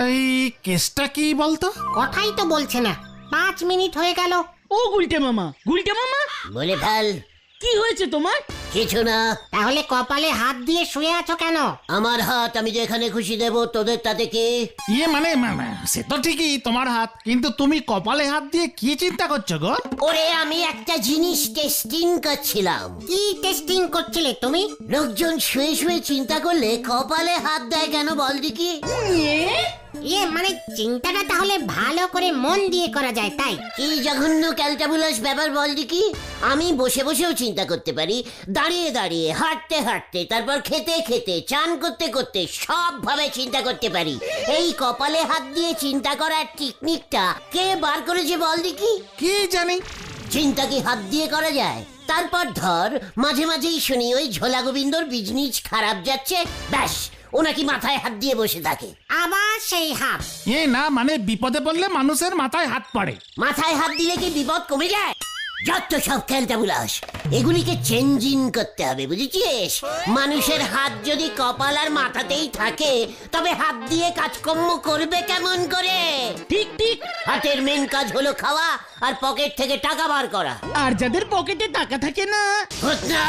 এই কেসটা কি বলতো? কথাই তো বলছে না, 5 মিনিট হয়ে গেল। ও গুলটে মামা, গুলটে মামা, বলে ফেল। কি হয়েছে তোমার? কিছু না। তাহলে কপালে হাত দিয়ে শুয়ে আছো কেন? আমার হাত আমি যেখানে খুশি দেব, তোদের তাতে কি? মানে সে তো ঠিকই তোমার হাত, কিন্তু তুমি কপালে হাত দিয়ে কি চিন্তা করছো গো? ওরে আমি একটা জিনিস টেস্টিং করছিলাম। কি টেস্টিং করছিলে তুমি? লোকজন শুয়ে শুয়ে চিন্তা করলে কপালে হাত দেয় কেন বল দেখি? মানে চিন্তাটা তাহলে ভালো করে মন দিয়ে করা যায়, তাই? কি জঘন্য ক্যালটাবুলাস ব্যাপার বল দেখি। আমি বসে বসেও চিন্তা করতে পারি, দাঁড়িয়ে দাঁড়িয়ে, হাঁটতে হাঁটতে, তারপর খেতে খেতে, চান করতে করতে, সব ভাবে চিন্তা করতে পারি। এই কপালে হাত দিয়ে চিন্তা করার টেকনিকটা কে বার করেছে বল দেখি? কি জানি। চিন্তা কি হাত দিয়ে করা যায়? তারপর ধর মাঝে মাঝেই শুনি ওই ঝোলা গোবিন্দর বিজনেস খারাপ যাচ্ছে, ব্যাস ও নাকি মাথায় হাত দিয়ে বসে থাকে। আবার সেই হাত? না মানে বিপদে পড়লে মানুষের মাথায় হাত পড়ে। মাথায় হাত দিলে কি বিপদ কমে যায়? যত সব ক্যালটাবুলাস, এগুলিকে চেঞ্জিং করতে হবে, বুঝেছিস? মানুষের হাত যদি কপাল আর মাথাতেই থাকে, তবে হাত দিয়ে কাজকর্ম করবে কেমন করে? ঠিক ঠিক। হাতের মেন কাজ হলো খাওয়া আর পকেট থেকে টাকা বার করা। আর যাদের পকেটে টাকা থাকে না, ঘটনা,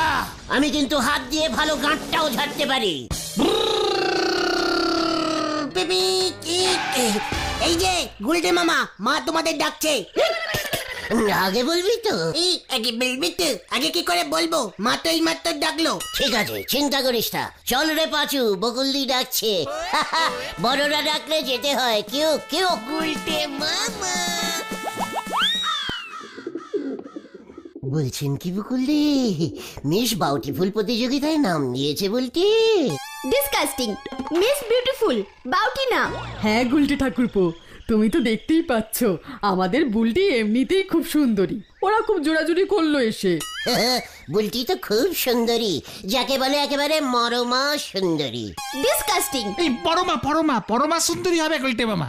আমি কিন্তু হাত দিয়ে ভালো গাঁটটাও ঝাড়তে পারি। এই যে গুলটে মামা, মা তোমাদের ডাকছে। আগে বলবি তো? আগে বলবি তো? আগে কি করে বলবো? মা তো এই মাত্র ডাকলো। ঠিক আছে, চিন্তা করিস না। চল রে পাঁচু, বকুলদি ডাকছে। বড়রা ডাকলে যেতে হয়। কেউ কেউ গুলটে মামা বলছেন কি বকুলদি? মিস বাউটিফুল প্রতিযোগিতায় নাম দিয়েছে বলতে? ডিসকাস্টিং। মিস বিউটিফুল বাউটি না। হ্যাঁ গুলটি ঠাকুরপো, তুমি তো দেখতেই পাচ্ছ আমাদের বুলটি এমনিতেই খুব সুন্দরী। ওরা খুব জোড়াজুড়ি করলো এসে। বুলটি তো খুব সুন্দরী, যাকে বলে একেবারে মরমা সুন্দরী। ডিসকাস্টিং। এই পরমা সুন্দরী হবে গুলটে মামা।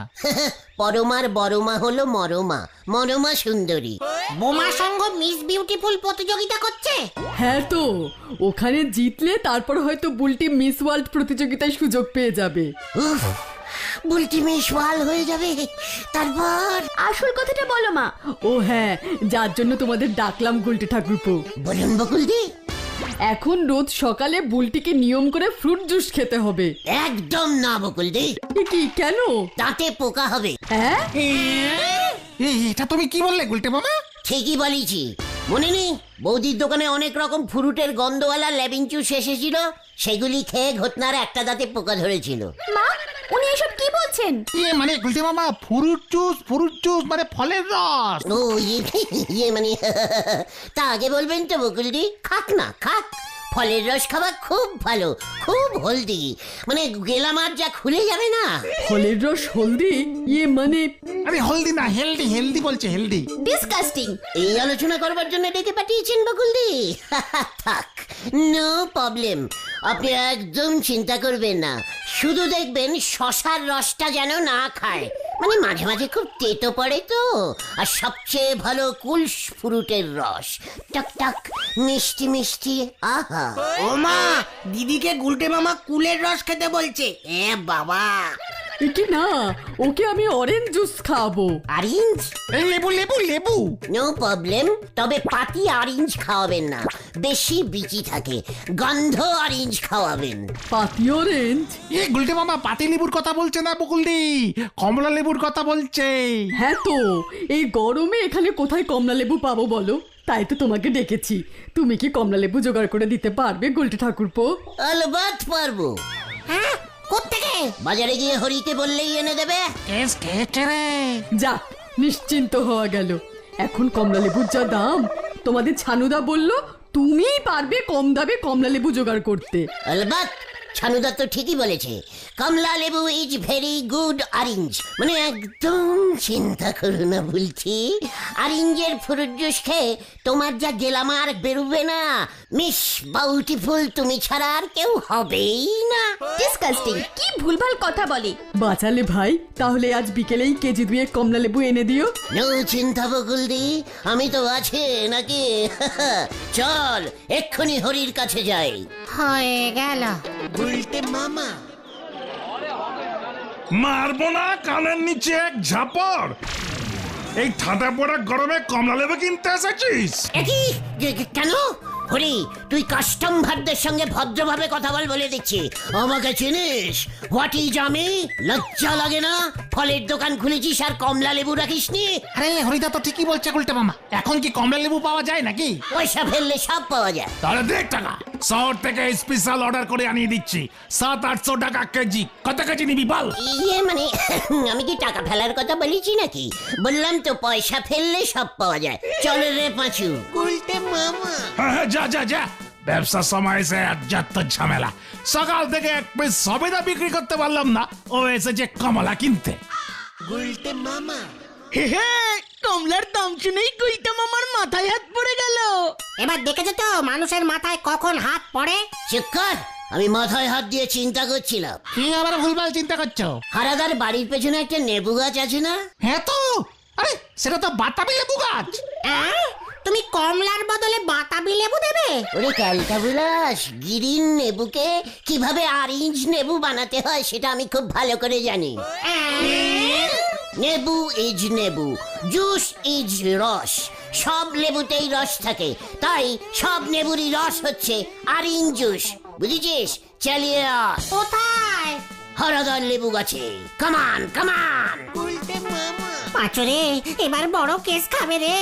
পরমার বড়মা হলো মরমা, মরমা সুন্দরী। বোমা সংঘ মিস বিউটিফুল প্রতিযোগিতা করছে? হ্যাঁ তো, ওখানে জিতলে তারপর হয়তো বুলটি মিস ওয়ার্ল্ড প্রতিযোগিতায় সুযোগ পেয়ে যাবে। উফ, বুলটি মিস ওয়ার্ল্ড হয়ে যাবে। তারপর আসল কথাটা বলো মা। ও হ্যাঁ, যার জন্য তোমাদের ডাকলাম গুলটি ঠাকুরপো। বলুন বকুলদি। এখন রোজ সকালে বুলটিকে নিয়ম করে ফ্রুট জুস খেতে হবে। একদম না বকুলদি, কি কেন? দাঁতে পোকা হবে। হ্যাঁ, এটা তুমি কি বললে গুলটে মামা? ঠিকই বলেছি। মনে নেই বৌদির দোকানে অনেক রকম ফ্রুটের গন্ধওয়ালা লেবিন জুস এসেছিল? সেগুলি খেয়ে ঘটনার একটা দাঁতে পোকা ধরেছিল। মা, উনি এসব কি বলছেন? মানে গুলটে মামা, ফ্রুট জুস মানে ফলের রস। ও মানে তা আগে বলবেন তো বকুলদি। খাক না খাক, ফলের রস খাওয়া খুব ভালো, খুব হলদি, মানে গেলামার যা খুলে যাবে না। ফলের রস হলদি? মানে আরে হলদি না, হেলদি বলছে, হেলদি। ডিসকাস্টিং। এই আলোচনা করবার জন্য ডেকে পাঠিয়েছেন বকুলদি? থাক, নো প্রবলেম। আপনি একদম চিন্তা করবেন না, শুধু দেখবেন শশার রসটা যেন না খায়। মানে মাঝে মাঝে খুব তেতো পড়ে তো। আর সবচেয়ে ভালো কুলস ফ্রুটের রস, টক টক মিষ্টি মিষ্টি, আহা। ও মা, দিদিকে গুলটে মামা কুলের রস খেতে বলছে। বাবা, কি না, ওকে আমি অরেঞ্জ জুস খাওয়াবো। অরেঞ্জ? এই লেবু। নো প্রবলেম, তবে পাতি অরেঞ্জ খাওয়াবেন না, বেশি বিচি থাকে। গন্ধ অরেঞ্জ খাওয়াবেন। পাতি অরেঞ্জ? গুলটে মামা পাতি লেবুর কথা বলছে না বকুলদি, কমলা লেবুর কথা বলছে। হ্যাঁ তো, এই গরমে এখানে কোথায় কমলা লেবু পাবো বলো? তাই তো তোমাকে ডেকেছি। তুমি কি কমলা লেবু জোগাড় করে দিতে পারবে গুলটি ঠাকুরপো? আলবাত পারবো। হ্যাঁ, কোত্থেকে? বাজারে গিয়ে হরিকে বললেই এনে দেবে। কেস খেয়েছে রে। যাক, নিশ্চিন্ত হওয়া গেল। এখন কমলা লেবুর যা দাম, তোমাদের ছানুদা বলল তুমিই পারবে কম দামে কমলা লেবু জোগাড় করতে। আলবাত, ছানুদা তো ঠিকই বলেছে। কমলা লেবু ইজ ভেরি গুড অরেঞ্জ। মানে একদম চিন্তা করো না বলছি। অরেঞ্জের ফ্রুট জুস খেয়ে তোমার যা গেলামার বেরোবে না, মিস বিউটিফুল তুমি ছাড়া আর কেউ হবেই না। ডিসকাস্টিং। কি ভুলভাল কথা বলে। বাঁচালে ভাই, তাহলে আজ বিকেলেই কেজি 2 কমলা লেবু এনে দিও। নো চিন্তা বকুলদি, আমি তো আছে নাকি। চল এক্ষুনি হরির কাছে যাই। হয়ে গেল। গুলটে মামা। মারবো না কানের নিচে এক ঝাপড়। এই ঠান্ডা পড়া গরমে কমলা লেবু কিনতে এসেছিস? একই কেন হরি, তুই কাস্টমারদের সঙ্গে ভদ্রভাবে কথা বল বলে দিচ্ছি। আমাকে চিনিস? হোয়াট ইজ আমি? লজ্জা লাগে না? ফলের দোকান খুলেছিস আর কমলা লেবু রাখিসনি? আরে হরিদা তো ঠিকই বলছে গুলটে মামা, এখন কি কমলা লেবু পাওয়া যায় নাকি? পয়সা ফেললে সব পাওয়া যায়। তাহলে দেখ টাকা, শহর থেকে স্পেশাল অর্ডার করে আনিয়ে দিচ্ছি, 700-800 টাকা কেজি। কত কেজি নিবি বল? ইয়ে মানে আমি কি টাকা ফেলার কথা বলেছি নাকি? বললাম তো পয়সা ফেললে সব পাওয়া যায়। চলো রে পাঁচু। হ্যাঁ হ্যাঁ, যা যা যা, ব্যবসার সময় এসে আর যত ঝামেলা। সকাল থেকে এক পিস সবেদা বিক্রি করতে পারলাম না, ও এসেছে কমলা কিনতে। হে হে, কমলার দাম শুনেই গুলটে মামার মাথায় হাত পড়ে গেল। এবার দেখেছো তো মানুষের মাথায় কখন হাত পড়ে? চুপ কর, আমি মাথায় হাত দিয়ে চিন্তা করছিলাম। কি আবার ভুলভাল চিন্তা করছো? হারাদার বাড়ির পেছনে একটা নেবু গাছ আছে না? হ্যাঁ তো, আরে সেটা তো বাতাবি লেবু গাছ। তুমি কমলার বদলে বাতাবি লেবু দেবে? ওরে ক্যালটা বুলাস, গ্রিন নেবুকে কিভাবে অরেঞ্জ নেবু বানাতে হয় সেটা আমি খুব ভালো করে জানি। নেবু ইজ নেবু, জুস ইজ রস। সব লেবুতেই রস থাকে, তাই সব নেবুরই রস হচ্ছে অরেঞ্জ জুস। বুঝেছিস? চালিয়ে আস। কোথায়? হরদর লেবু গাছে। কামান কামান। পাঁচরে এবার বড় কেস খাবে রে।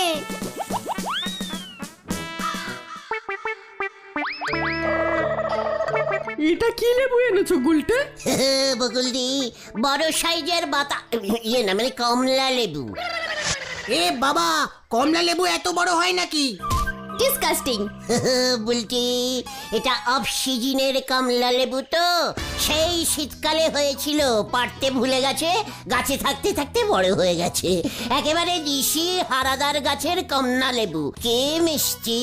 এটা কি লেবু এনেছো গুলটে? বকুলদি, বড় সাইজের বাতা ইয়ে না মানে কমলা লেবু। এ বাবা, কমলা লেবু এত বড় হয় নাকি? ডিসকাস্টিং। বলছি এটা অফ সিজনের কমলা লেবু তো, সেই শীতকালে হয়েছিল, পারতে ভুলে গেছে, গাছে থাকতে থাকতে বড় হয়ে গেছে। একেবারে দিশি হারাদার গাছের কমলা লেবু। কে মিষ্টি,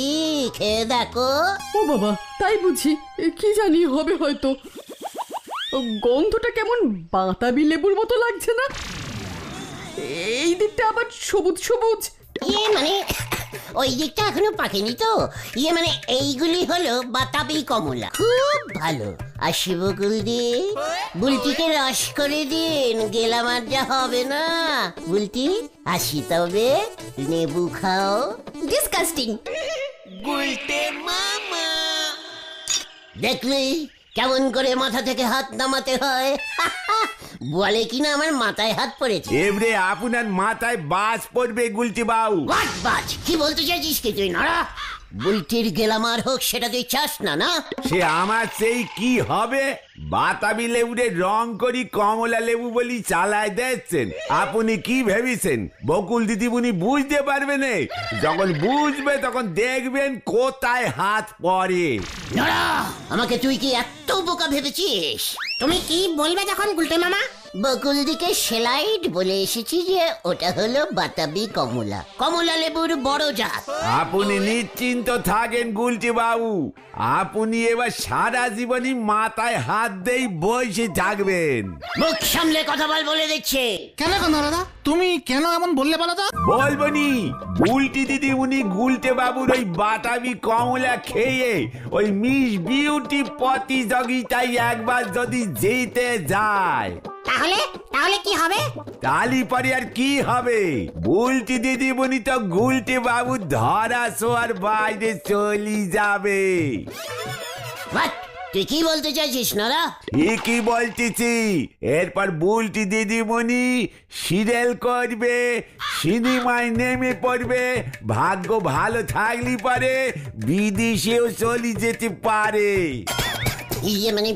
খেয়ে দেখো। ও বাবা, তাই বুঝি? কি জানি হবে হয়তো। গন্ধটা কেমন বাতাবি লেবুর মতো লাগছে না? এই দিকটা আবার সবুজ সবুজ। ইয়ে মানে ওই দিকটা এখনো পাকেনি তো। ইয়ে মানে এইগুলি হলো বাতাবি কমলা, খুব ভালো। আসি বকুলদি, বুলটিকে রস করে দিন, গেলাম আর যা হবে না। বুলটি আসি তবে, লেবু খাও। ডিসকাস্টিং। দেখলি কেমন করে মাথা থেকে হাত নামাতে হয়? বলে কিনা আমার মাথায় হাত পড়েছে। এবারে আপনার মাথায় বাজ পড়বে গুলটি বাবু। হোয়াট বাজ? কি বলতে চাইছিস কি তুই নড়া? বুলটির গেলামার হোক সেটা তুই চাস না না? সে আমার সেই কি হবে? বাতাবি লেবুরে রং করি কমলা লেবু বলি চালায় দিচ্ছেন। আপনি কি ভেবেছেন বকুল দিদিমণি বুঝতে পারবে না? যখন বুঝবে তখন দেখবেন কোথায় হাত পড়ে। নড়া, আমাকে তুই কি এত বোকা ভেবেছিস? তুমি কি বলবে যখন গুলটে মামা? বকুলদিকে সেলাইট বলে এসেছি যে ওটা হলো বাতাবি কমলা, কমলা লেবুর বড় জাত। আপনি নিশ্চিন্ত থাকেন গুলটি বাবু, আপনি এবার সারা জীবনই মাথায় হাত দেই বসে থাকবেন। মুখ সামলে কথা বল বলে দিচ্ছে। কেন কেন দাদা, তুমি কেন এমন বললে বলো তো? বলবনি, গুলটি দিদি উনি গুলটে বাবুর ওই বাটাবি কমলা খেয়ে ওই মিস বিউটি প্রতিযোগিতায় একবার যদি জিতে যায় তাহলে কি হবে? তালি পরে আর কি হবে? গুলটি দিদিমণি তো গুলটে বাবু ধরা শোয়ার বাইরে চলে যাবে। What? তুই কি বলতে চাইছিস নরা? ঠিকই বলতেছি। এরপর বুলটি দিদিমণি সিরিয়াল করবে, সিনেমায় নেমে পড়বে, ভাগ্য ভালো থাকলে পারে বিদেশেও চলে যেতে পারে। ইয়ে মানে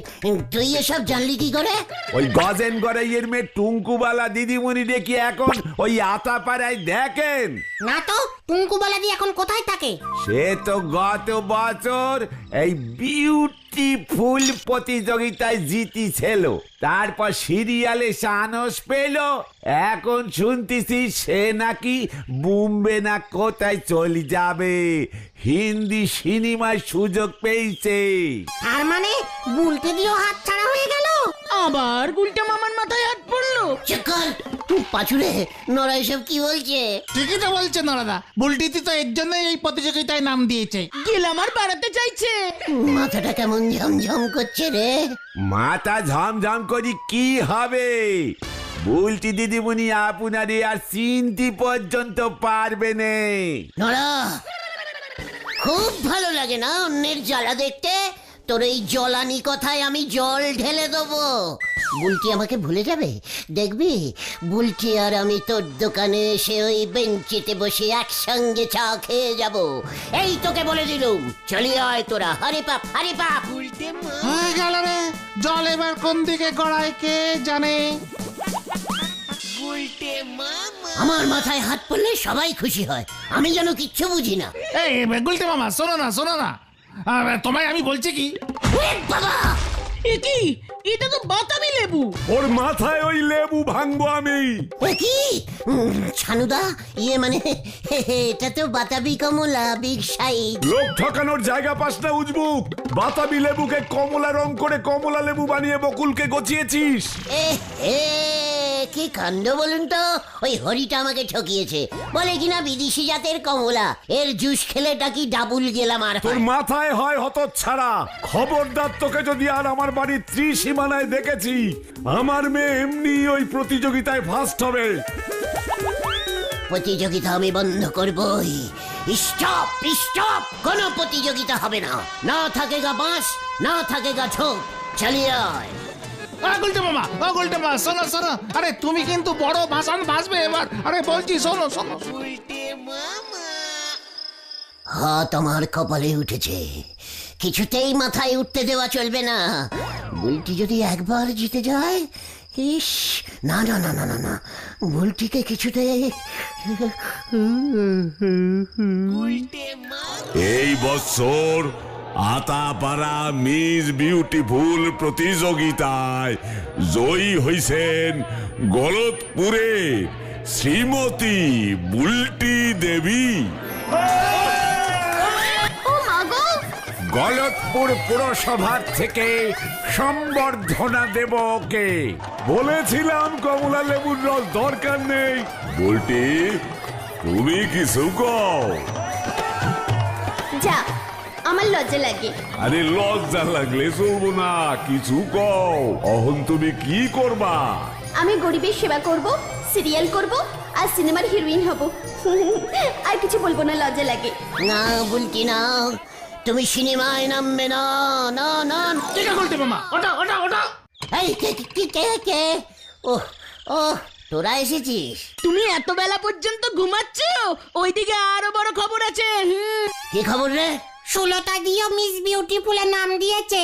তুই এসব জানলি কি করে? ওই গজেন গড়াইয়ের মেয়ে টুঙ্কুবালা দিদিমণি দেখি এখন ওই আতাপাড়ায় দেখেন না তো, টুঙ্কু বালাদি এখন কোথায় থাকে? সে তো গত বছর এই বিউটিফুল প্রতিযোগিতায় জিতেছিল, তারপর সিরিয়ালে সাহস পেল, এখন শুনতেছি সে নাকি বোম্বে না কোথায় চলে যাবে, হিন্দি সিনেমায় সুযোগ পেয়েছে। তার মানে বুলটে দিয়েও হাত ছাড়া হয়ে গেল? আবার গুলটে মামার মাথায় হাত পড়লো। চকল পাচুরে নরা এসব কি বলছে? ঠিকই তো বলছে নরাদা, বুলটিতি তো এর জন্যই এই প্রতিযোগিতায় নাম দিয়েছে। গেলাম আর বাড়াতে চাইছে। মাথাটা কেমন ঝমঝম করছে রে। মাথা ঝমঝম করি কি হবে? বুলটি দিদিমণি আপনারে আর চিনতে পর্যন্ত পারবে নে। নরা, খুব ভালো লাগে না অন্যের জ্বালা দেখতে? তোর এই জ্বলানি কথায় আমি জল ঢেলে দেবো। বুলটি আমাকে ভুলে যাবে, দেখবি? বুলটি আর আমি তোর দোকানে এসে ওই বেঞ্চিতে বসে একসঙ্গে চা খেয়ে যাব। এই তোকে বলে দিলুম, চলিয়ে আয় তোরা। হারি পাপ, হারি পাপ। হয়ে গেল রে, জল এবার কোন দিকে গড়ায় কে জানে। আমার মাথায় হাত পড়লে সবাই খুশি হয়, আমি যেন কিচ্ছু বুঝি না। এই গুলটে মামা, শোনো না শোনো না, তোমায় আমি বলছি কি, ওরে বাবা, এ কি? এটা তো বাতাবি লেবু। ওর মাথায় ওই লেবু ভাঙবো আমি। এ কি? ছানুদা, ইয়ে মানে এটা তো বাতাবি কমলা, বিগ সাইজ। লোক ঠকানোর জায়গা পাস না উজবুক। বাতাবি লেবুকে কমলা রং করে কমলা লেবু বানিয়ে বকুলকে গচিয়েছিস। কি কাণ্ড বলুন তো। ওই হরিটা আমাকে ঠকিয়েছে, বলে কিনা বিদেশি জাতের কমলা, এর জুস খেলেটা কি ডাবুল গেলাম। আর তোর মাথায় হয় হতচ্ছাড়া। খবরদার, তোকে যদি আর আমার বাড়ির ত্রিসীমানায় দেখেছি, আমার মেয়ে এমনি ওই প্রতিযোগিতায় ফার্স্ট হবে। প্রতিযোগিতা আমি বন্ধ করবই। স্টপ স্টপ, কোনো প্রতিযোগিতা হবে না। না থাকেগা বাঁশ, না থাকেগা ঝোপ। চালিয়ে আয়। গুলটে মামা, ও গুলটে মামা, শোনো শোনো, আরে তুমি কিন্তু বড় ভাষণ ভাসবে এবার। আরে বলছি শোনো শোনো। হাত আমার কপালে উঠেছে, কিছুতেই মাথায় উঠতে দেওয়া চলবে না। বুলটি যদি একবার জিতে যায়, ইস, না না না না না না, বুলটিকে কিছুতে। এই বছর আতাপাড়া মিস বিউটিফুল প্রতিযোগিতায় জয়ী হইছেন গলতপুরে শ্রীমতী বুলটি দেবী। গলতপুর পুরসভার থেকে সম্বর্ধনা দেব ওকে। বলেছিলাম কমলা লেবুর রস দরকার নেই। বুলটি, তুমি কিছু কও। যা, আমার লজ্জা লাগে। আরে লজ্জা লাগলে চলবো না, কিছু কও। অহন তুমি কি করবা? আমি গরিবের সেবা করব, সিরিয়াল করব আর সিনেমার হিরোইন হব। আর কিছু বলবো না, লজ্জা লাগে। না বুলটি না, তুমি সিনেমায় নামবে না। না না, ঠিক আছে গুলটে মামা, ওটা ওটা ওটা। এই কে? ও ও, তোরা এসেছিস? তুমি এত বেলা পর্যন্ত ঘুমাচ্ছ? ওইদিকে আরো বড় খবর আছে। কি খবর রে? ষোলোটা দিয়েও মিস বিউটিফুলের নাম দিয়েছে।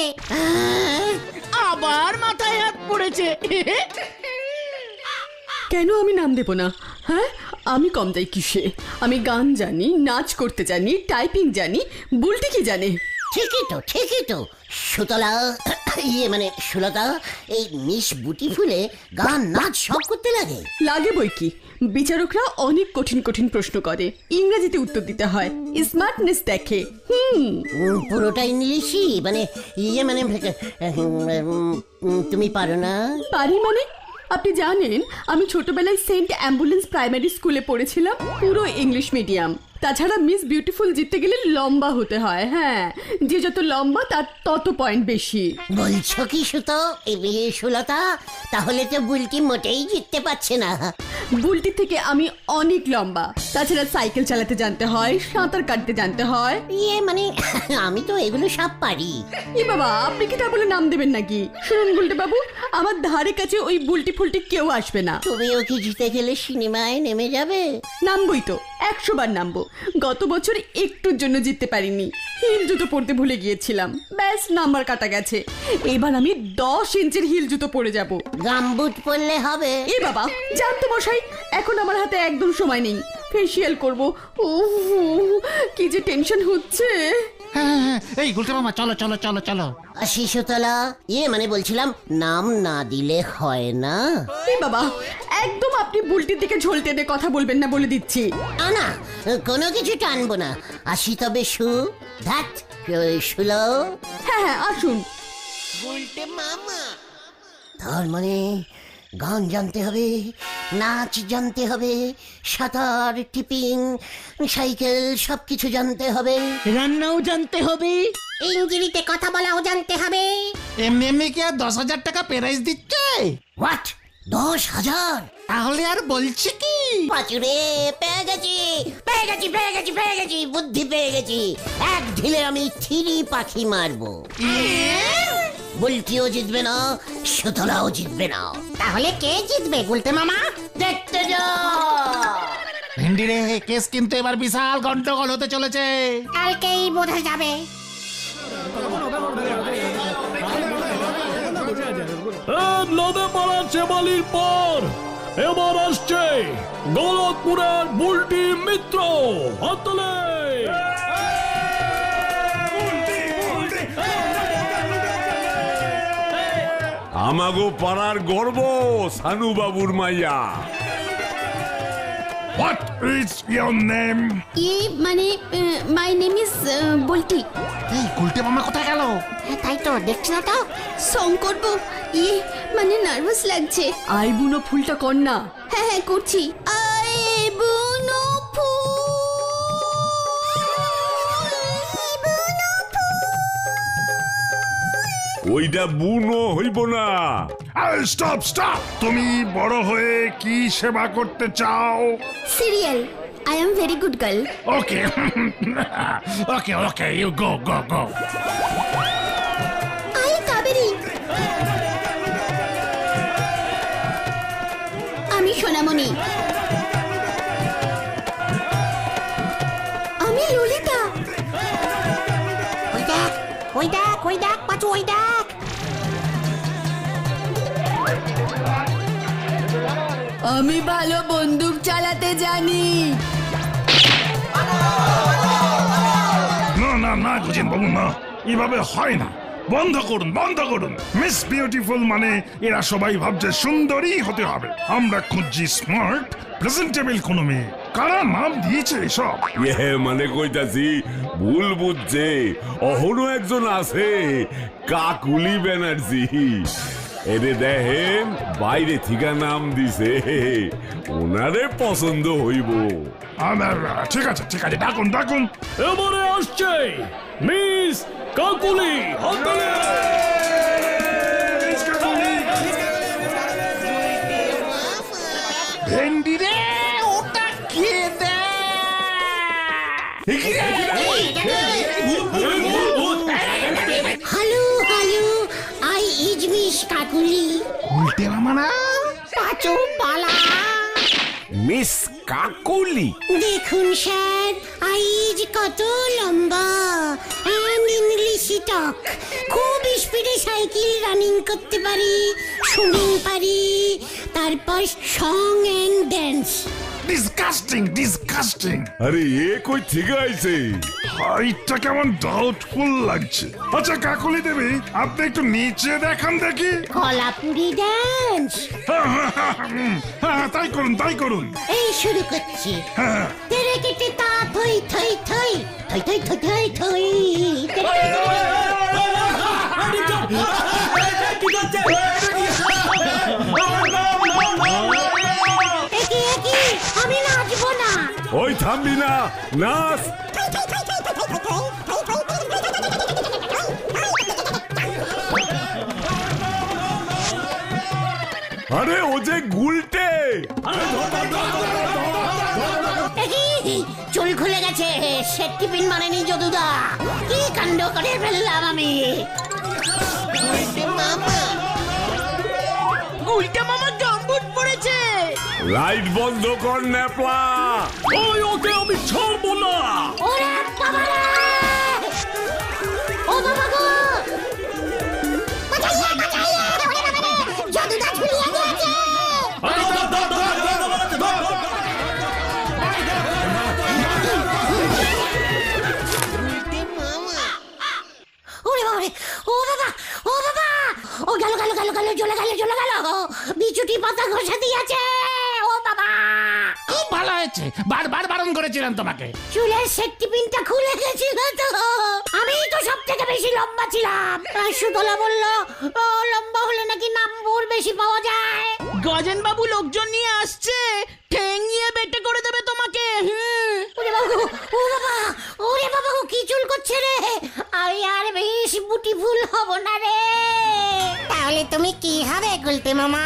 আবার মাথায় হাত পড়েছে। কেন আমি নাম দেব না? হ্যাঁ, আমি কম যাই কিসে? আমি গান জানি, নাচ করতে জানি, টাইপিং জানি, বুলটি কি জানে? ঠিকই তো সুতলা, ইয়ে মানে সুলতা, এই মিস বিউটিফুলে গান নাচ সব করতে লাগে। লাগে বই কি, বিচারকরা অনেক কঠিন কঠিন প্রশ্ন করে, ইংরেজিতে উত্তর দিতে হয়, স্মার্টনেস দেখে। পুরোটা ইংলিশই মানে, ইয়ে মানে তুমি পারো না? পারি মানে? আপনি জানেন আমি ছোটবেলায় সেন্ট অ্যাম্বুলেন্স প্রাইমারি স্কুলে পড়েছিলাম, পুরো ইংলিশ মিডিয়াম। তাছাড়া মিস বিউটিফুল জিততে গেলে লম্বা হতে হয়। হ্যাঁ, যে যত লম্বা তার তত পয়েন্ট বেশি। বলছো কি সুতো? সুলতা, তাহলে তো বুলটি মোটেই জিততে পারছে না। বুলটি থেকে আমি অনেক লম্বা। তাছাড়া সাইকেল চালাতে জানতে হয়, সাঁতার কাটতে জানতে হয়। ইয়ে মানে আমি তো এগুলো সব পারি। এ বাবা, আপনি কি তা বলে নাম দেবেন নাকি? শুনুন গুলটে বাবু, আমার ধারে কাছে ওই বুলটি ফুলটি কেউ আসবে না। তুমিও কি জিতে গেলে সিনেমায় নেমে যাবে? নামবই তো, 100 বার নামবো। গত বছর একটুর জন্য জিততে পারিনি, হিল জুতো পরতে ভুলে গিয়েছিলাম, ব্যাস নাম্বার কাটা গেছে। এবার আমি 10 ইঞ্চির হিল জুতো পরে যাব। গামবুট পরলে হবে? এ বাবা, জানতো মশাই, এখন আমার হাতে একদম সময় নেই। ফেসিয়াল করব, কি যে টেনশন হচ্ছে। হ্যাঁ, এই গুলটে মামা, চলো চলো চলো চলো। শিশুতলা, ইয়ে মানে বলছিলাম, নাম না দিলে হয় না। এ বাবা, একদম আপনি বুলটির দিকে ঝোল টেনে কথা বলবেন না বলে দিচ্ছি। না, কোনো কিছু টানবো না। আসি তবে শুলো। হ্যাঁ, আসুন। তার মানে গান জানতে হবে, নাচ জানতে হবে, সাঁতার, টিপিং, সাইকেল সবকিছু জানতে হবে। রান্নাও জানতে হবে। ইংরেজিতে কথা বলাও জানতে হবে। এমনি এমনি কি আর 10,000 টাকা প্রাইজ দিচ্ছে? হোয়াট? 10,000? তাহলে আর বলছি কি? পাচুরে, পেয়ে গেছি পেয়ে গেছি পেয়ে গেছি পেয়ে গেছি, বুদ্ধি পেয়ে গেছি। এক ঢিলে আমি 3 পাখি মারবো। বুলটিও জিতবে না, সুতলাও জিতবে না। তাহলে কে জিতবে গুলতে মামা? দেখতে যা। ভেন্ডি রে, কেস কিন্তু এবার বিশাল গন্ডগোল হতে চলেছে। কালকেই বোঝা যাবে। নদে পাড়া চেবালির পর এবার আসছে গলতপুরের বুলটি মিত্র। হাতলে আমাগো পাড়ার গর্ব সানু বাবুর মাইয়া। What is your name? মানে মাই নেম ইজ বল্টি। এই গুলটে মামা কোথায় গেল? তাই তো দেখছি না তো। সং করবো? মানে নার্ভাস লাগছে। আই বুনো ফুলটা কর না। হ্যাঁ হ্যাঁ করছি। আই বুনো ওইটা বুনো হইব না। স্টপ স্টপ, তুমি বড় হয়ে কি সেবা করতে চাও? Serial. I am very good girl. Okay okay okay, you go go go. I Kaveri. আমি সোনামণি। আমি ললিতা। ওই দেখ ওই দেখ ওই দেখ পাচু, ওই দেখ। আমি ভালো বন্দুক চালাতে জানি। না না না গুজেন বাবু, না, এভাবে হয় না। বন্ধ করুন বন্ধ করুন। মিস বিউটিফুল মানে এরা সবাই ভাবছে সুন্দরী হতে হবে। আমরা খুঁজছি স্মার্ট প্রেজেন্টেবল কোনো মেয়ে। কারা নাম দিয়েছে এসব? মানে কইতাছি ভুল বুঝছে। অহনো একজন আছে, কাকুলি ব্যানার্জি। এরে দেখেন বাইরে থেকে নাম দিছে, ওনারে পছন্দ হইব। ঠিক আছে ঠিক আছে, ডাকুন ডাকুন। এবারে আসছে মিস কাকুলি। হাতলে ভেন্ডি রে, ওটা কে দে? Hello hello, I is miss Kakuli. Gulte মামা না? পাচু পালা। মিস কাকুলি? দেখুন স্যার, আইজ কত লম্বা অ্যান্ড ইংলিশি টক। খুব স্পিডে সাইকেল রানিং করতে পারি, সুইমিং পারি, তারপর song and dance. Disgusting disgusting. আরে এ কই থেকে আইছে? হাইটটা কেমন ডাউটফুল লাগছে। আচ্ছা কাকুলি দেবী, আপনি একটু নিচে দেখান দেখি। কলাপুরি ড্যান্স। হ্যাঁ তাই করুন তাই করুন। এই শুরু করছি। হ্যাঁ তেরে কেটে তা থই থই থই থই থই থই থই থই। আমি নাচবো না। ওই থামবি না, নাচ। আরে ও যে গুলটে। চুল খুলে গেছে, সেটটি পিন মানেনি যদুদা। কি কাণ্ড করে ফেললাম আমি। উল্টা মামা গম্বুট পড়েছে। লাইট বন্ধ কর ন্যাপলা। ওই ওকে আমি ছাড়বো না। ওরে বাবা রে! ও বাবা গো! বাঁচাইয়ে, বাঁচাইয়ে! ওরে বাবা রে! যদুদা ঝুলিয়ে দিয়েছে! ওরে বাবা রে! ও বাবা! ও বাবা! ও গেল গেল গেল গেল, জ্বলে গেল জ্বলে গেল। বিচুটি পাতা ঘষে দিয়েছে। ও বাবা! খুব ভালো হয়েছে, বারবার বারণ করেছিলাম তোমাকে। চুলের সেটটি পিনটা খুলে গেছিল তো। আমি তো সব থেকে বেশি লম্বা ছিলাম। সুতলা বলল, লম্বা হলে নাকি নাম্বর বেশি পাওয়া যায়। প্রধান বাবু লোকজন নিয়ে আসছে, ঠেঙিয়ে বেটে করে দেবে তোমাকে। ওরে বাবা, ওরে বাবা, কি চুল করছে রে? আমি আর বেশ বিউটিফুল হব না রে। তাহলে তুমি কি হবে গুলতে মামা?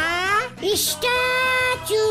স্ট্যাচু।